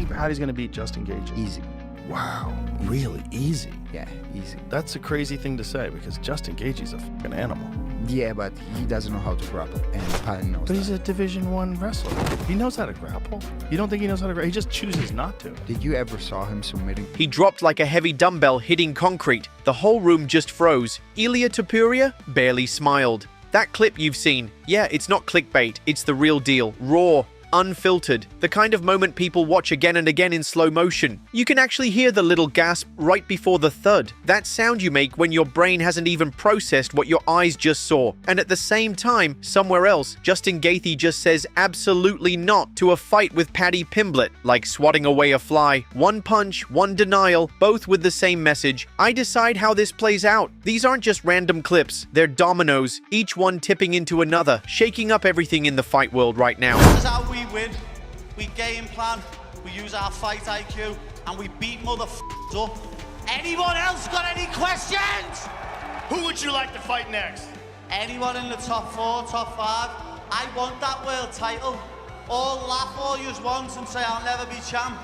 Paddy's gonna beat Justin Gaethje? Easy. Wow, really easy? Yeah, easy. That's a crazy thing to say because Justin Gaethje's a fucking animal. Yeah, but he doesn't know how to grapple, and Paddy knows But he's a Division I wrestler. He knows how to grapple. You don't think he knows how to grapple? He just chooses not to. Did you ever saw him submitting? He dropped like a heavy dumbbell hitting concrete. The whole room just froze. Ilia Topuria barely smiled. That clip you've seen, yeah, it's not clickbait, it's the real deal. Raw, unfiltered, the kind of moment people watch again and again in slow motion. You can actually hear the little gasp right before the thud. That sound you make when your brain hasn't even processed what your eyes just saw. And at the same time, somewhere else, Justin Gaethje just says absolutely not to a fight with Gaethje Pimblett, like swatting away a fly. One punch, one denial, both with the same message. I decide how this plays out. These aren't just random clips, they're dominoes, each one tipping into another, shaking up everything in the fight world right now. This is how we win. We game plan, we use our fight IQ, and we beat motherfuckers up. Anyone else got any questions? Who would you like to fight next? Anyone in the top 4, top 5? I want that world title. All laugh all yous want and say I'll never be champ.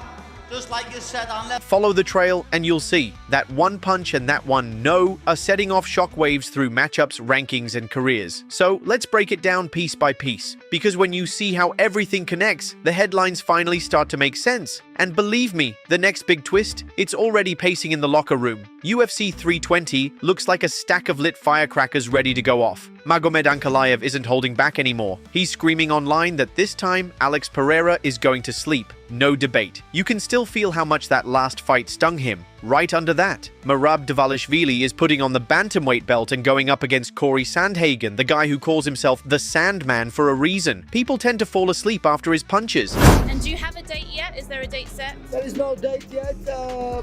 Just like you said, I'll never... Follow the trail and you'll see that one punch and that one no are setting off shockwaves through matchups, rankings, and careers. So let's break it down piece by piece, because when you see how everything connects, the headlines finally start to make sense. And believe me, the next big twist, it's already pacing in the locker room. UFC 320 looks like a stack of lit firecrackers ready to go off. Magomed Ankalaev isn't holding back anymore. He's screaming online that this time Alex Pereira is going to sleep. No debate. You can still feel how much that last fight stung him. Right under that, Merab Dvalishvili is putting on the bantamweight belt and going up against Corey Sandhagen, the guy who calls himself the Sandman for a reason. People tend to fall asleep after his punches. And do you have a date yet? Is there a date set? There is no date yet,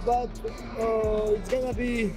but it's gonna be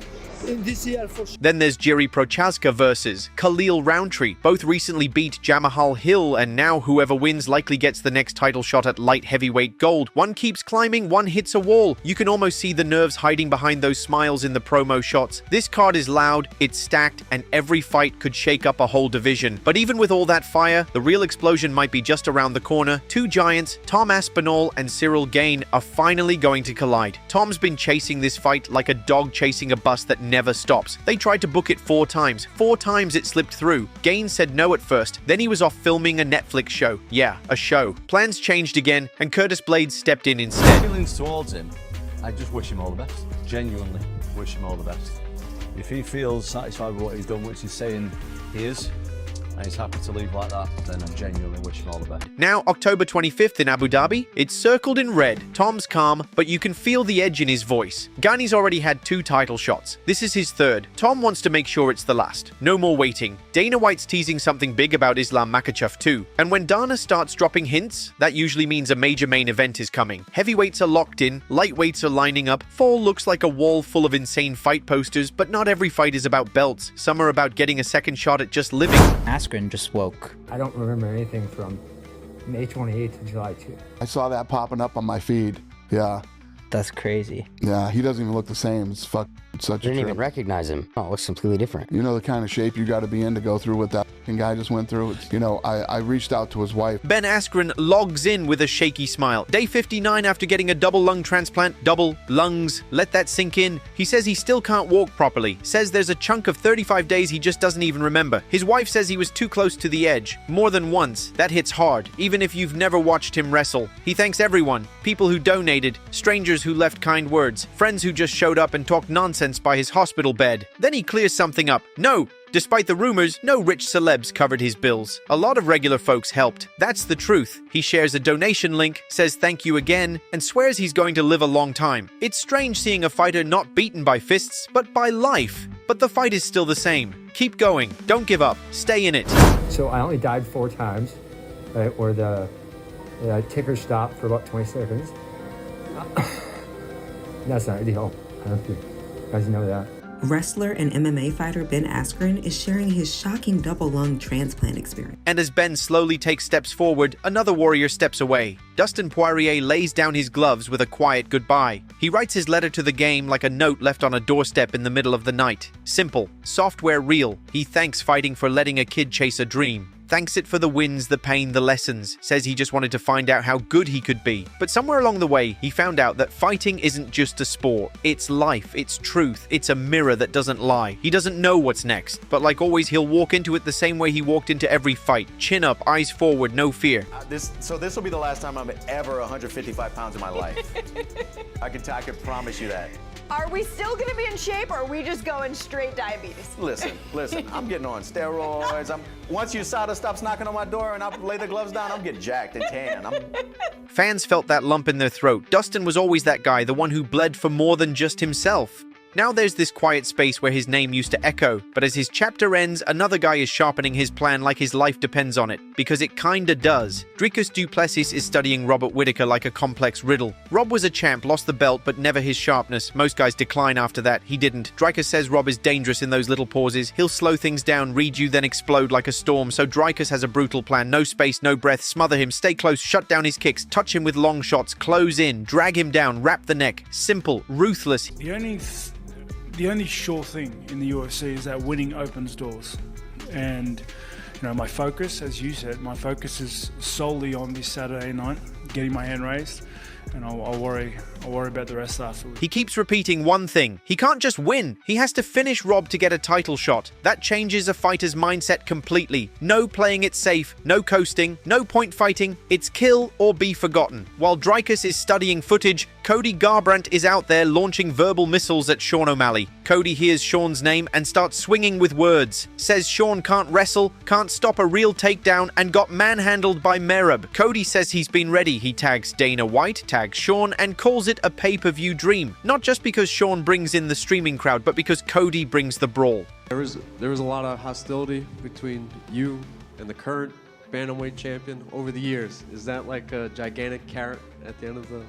in this year for sure. Then there's Jiri Prochazka versus Khalil Roundtree. Both recently beat Jamahal Hill, and now whoever wins likely gets the next title shot at light heavyweight gold. One keeps climbing, one hits a wall. You can almost see the nerves hiding behind those smiles in the promo shots. This card is loud, it's stacked, and every fight could shake up a whole division. But even with all that fire, the real explosion might be just around the corner. Two giants, Tom Aspinall and Cyril Gane, are finally going to collide. Tom's been chasing this fight like a dog chasing a bus that never stops. They tried to book it 4 times. 4 times it slipped through. Gane said no at first, then he was off filming a Netflix show. Yeah, a show. Plans changed again, and Curtis Blades stepped in instead. Feelings towards him, I just wish him all the best. Genuinely wish him all the best. If he feels satisfied with what he's done, which he's saying he is, and he's happy to leave like that, then I genuinely wish him all the best. Now, October 25th in Abu Dhabi, it's circled in red. Tom's calm, but you can feel the edge in his voice. Gane's already had 2 title shots. This is his 3rd. Tom wants to make sure it's the last. No more waiting. Dana White's teasing something big about Islam Makhachev too. And when Dana starts dropping hints, that usually means a major main event is coming. Heavyweights are locked in, lightweights are lining up. Fall looks like a wall full of insane fight posters, but not every fight is about belts. Some are about getting a second shot at just living. Askren just woke. I don't remember anything from May 28th to July 2. I saw that popping up on my feed. Yeah. That's crazy. Yeah, he doesn't even look the same. It's such a didn't trip. even recognize him. Oh, it looks completely different. You know the kind of shape you got to be in to go through what that guy just went through? You know, I reached out to his wife. Ben Askren logs in with a shaky smile. Day 59 after getting a double lung transplant. Double lungs. Let that sink in. He says he still can't walk properly. Says there's a chunk of 35 days he just doesn't even remember. His wife says he was too close to the edge. More than once. That hits hard, even if you've never watched him wrestle. He thanks everyone. People who donated. Strangers who left kind words. Friends who just showed up and talked nonsense by his hospital bed. Then he clears something up. No! Despite the rumors, no rich celebs covered his bills. A lot of regular folks helped. That's the truth. He shares a donation link, says thank you again, and swears he's going to live a long time. It's strange seeing a fighter not beaten by fists, but by life. But the fight is still the same. Keep going. Don't give up. Stay in it. So I only died 4 times, right, where the ticker stopped for about 20 seconds. That's not ideal. I don't think you guys know that. Wrestler and MMA fighter Ben Askren is sharing his shocking double lung transplant experience. And as Ben slowly takes steps forward, another warrior steps away. Dustin Poirier lays down his gloves with a quiet goodbye. He writes his letter to the game like a note left on a doorstep in the middle of the night. Simple, software real. He thanks fighting for letting a kid chase a dream. Thanks it for the wins, the pain, the lessons. Says he just wanted to find out how good he could be. But somewhere along the way, he found out that fighting isn't just a sport. It's life, it's truth, it's a mirror that doesn't lie. He doesn't know what's next, but like always, he'll walk into it the same way he walked into every fight. Chin up, eyes forward, no fear. This will be the last time I'm ever 155 pounds in my life. I can promise you that. Are we still going to be in shape, or are we just going straight diabetes? Listen, I'm getting on steroids. Once USADA stops knocking on my door and I lay the gloves down, I'm getting jacked and tan. Fans felt that lump in their throat. Dustin was always that guy, the one who bled for more than just himself. Now there's this quiet space where his name used to echo, but as his chapter ends, another guy is sharpening his plan like his life depends on it, because it kinda does. Dricus du Plessis is studying Robert Whittaker like a complex riddle. Rob was a champ, lost the belt, but never his sharpness. Most guys decline after that, he didn't. Dricus says Rob is dangerous in those little pauses. He'll slow things down, read you, then explode like a storm, so Dricus has a brutal plan. No space, no breath, smother him, stay close, shut down his kicks, touch him with long shots, close in, drag him down, wrap the neck. Simple, ruthless. The only sure thing in the UFC is that winning opens doors. And, my focus, as you said, my focus is solely on this Saturday night, getting my hand raised, and I'll worry about the rest afterwards. He keeps repeating one thing. He can't just win. He has to finish Rob to get a title shot. That changes a fighter's mindset completely. No playing it safe, no coasting, no point fighting. It's kill or be forgotten. While Dricus is studying footage, Cody Garbrandt is out there launching verbal missiles at Sean O'Malley. Cody hears Sean's name and starts swinging with words. Says Sean can't wrestle, can't stop a real takedown, and got manhandled by Merab. Cody says he's been ready. He tags Dana White, tags Sean, and calls it a pay-per-view dream. Not just because Sean brings in the streaming crowd, but because Cody brings the brawl. There was a lot of hostility between you and the current bantamweight champion over the years. Is that like a gigantic carrot at the end of the...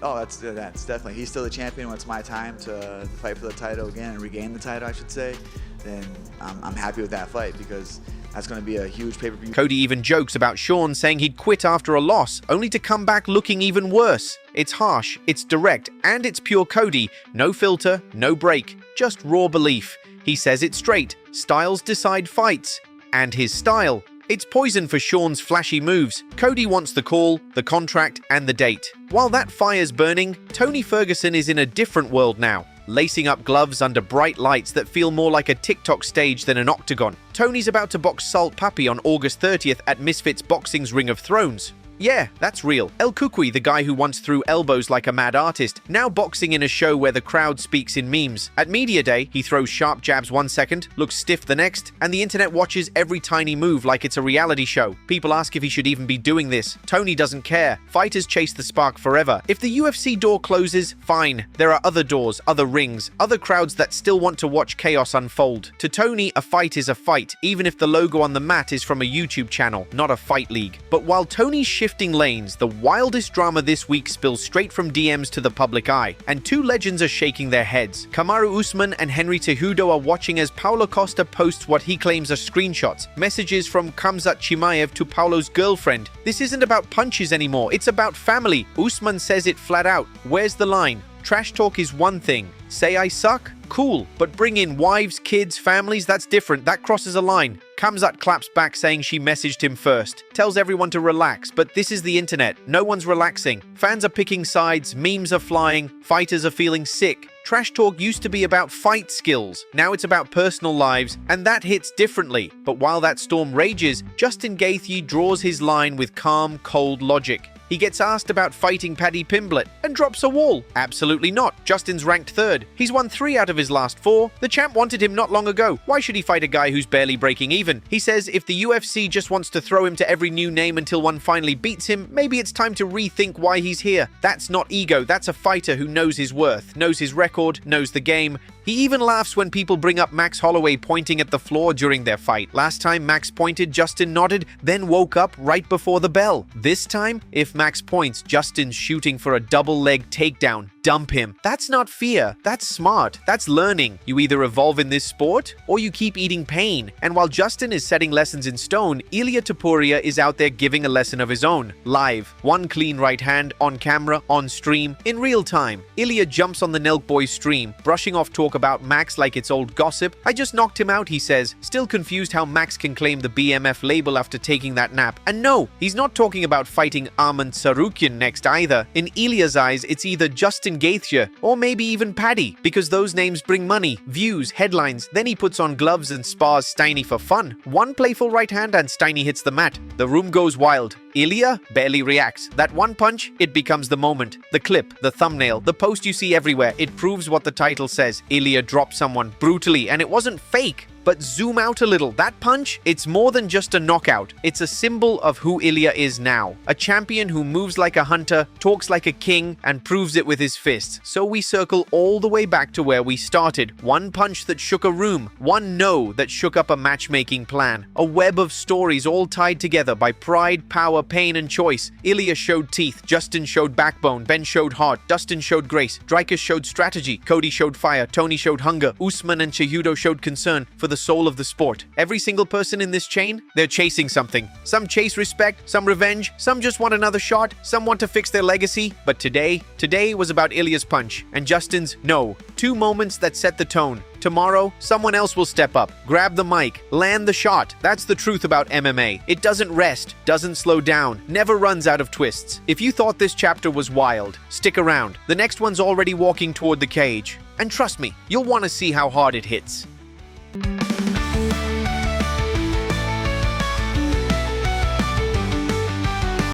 Oh, that's definitely. He's still the champion when it's my time to fight for the title again and regain the title, I should say. Then I'm happy with that fight because that's going to be a huge pay-per-view. Cody even jokes about Sean saying he'd quit after a loss, only to come back looking even worse. It's harsh, it's direct, and it's pure Cody. No filter, no break, just raw belief. He says it straight. Styles decide fights. And his style. It's poison for Sean's flashy moves. Cody wants the call, the contract, and the date. While that fire's burning, Tony Ferguson is in a different world now, lacing up gloves under bright lights that feel more like a TikTok stage than an octagon. Tony's about to box Salt Papi on August 30th at Misfits Boxing's Ring of Thrones. Yeah, that's real. El Kukui, the guy who once threw elbows like a mad artist, now boxing in a show where the crowd speaks in memes. At Media Day, he throws sharp jabs 1 second, looks stiff the next, and the internet watches every tiny move like it's a reality show. People ask if he should even be doing this. Tony doesn't care. Fighters chase the spark forever. If the UFC door closes, fine. There are other doors, other rings, other crowds that still want to watch chaos unfold. To Tony, a fight is a fight, even if the logo on the mat is from a YouTube channel, not a fight league. But while Tony's shifting lanes, the wildest drama this week spills straight from DMs to the public eye, and two legends are shaking their heads. Kamaru Usman and Henry Cejudo are watching as Paulo Costa posts what he claims are screenshots, messages from Khamzat Chimaev to Paulo's girlfriend. This isn't about punches anymore, it's about family. Usman says it flat out. Where's the line? Trash talk is one thing. Say I suck? Cool. But bring in wives, kids, families, that's different. That crosses a line. Khamzat claps back saying she messaged him first. Tells everyone to relax, but this is the internet. No one's relaxing. Fans are picking sides, memes are flying, fighters are feeling sick. Trash talk used to be about fight skills. Now it's about personal lives, and that hits differently. But while that storm rages, Justin Gaethje draws his line with calm, cold logic. He gets asked about fighting Paddy Pimblett and drops a wall. Absolutely not. Justin's ranked 3rd. He's won 3 out of his last 4. The champ wanted him not long ago. Why should he fight a guy who's barely breaking even? He says if the UFC just wants to throw him to every new name until one finally beats him, maybe it's time to rethink why he's here. That's not ego. That's a fighter who knows his worth, knows his record, knows the game. He even laughs when people bring up Max Holloway pointing at the floor during their fight. Last time Max pointed, Justin nodded, then woke up right before the bell. This time, if Max points, Justin's shooting for a double leg takedown. dump him. That's not fear. That's smart. That's learning. You either evolve in this sport or you keep eating pain. And while Justin is setting lessons in stone, Ilia Topuria is out there giving a lesson of his own, live. One clean right hand, on camera, on stream, in real time. Ilia jumps on the Nelk Boys stream, brushing off talk about Max like it's old gossip. I just knocked him out, he says, still confused how Max can claim the BMF label after taking that nap. And no, he's not talking about fighting Arman Tsarukyan next either. In Ilia's eyes, it's either Justin Gaethje or maybe even Paddy, because those names bring money, views, headlines. Then he puts on gloves and spars Steiny for fun. One playful right hand and Steiny hits the mat. The room goes wild. Ilia barely reacts. That one punch, it becomes the moment. The clip, the thumbnail, the post you see everywhere, it proves what the title says. Ilia dropped someone brutally, and it wasn't fake. But zoom out a little. That punch, it's more than just a knockout. It's a symbol of who Ilia is now. A champion who moves like a hunter, talks like a king, and proves it with his fists. So we circle all the way back to where we started. One punch that shook a room. One no that shook up a matchmaking plan. A web of stories all tied together by pride, power, pain, and choice. Ilia showed teeth. Justin showed backbone. Ben showed heart. Dustin showed grace. Dricus showed strategy. Cody showed fire. Tony showed hunger. Usman and Cejudo showed concern for the soul of the sport. Every single person in this chain, they're chasing something. Some chase respect, some revenge, some just want another shot, some want to fix their legacy. But today was about Ilia's punch and Justin's no. Two moments that set the tone. Tomorrow, someone else will step up, grab the mic, land the shot. That's the truth about MMA. It doesn't rest, doesn't slow down, never runs out of twists. If you thought this chapter was wild, stick around. The next one's already walking toward the cage. And trust me, you'll want to see how hard it hits.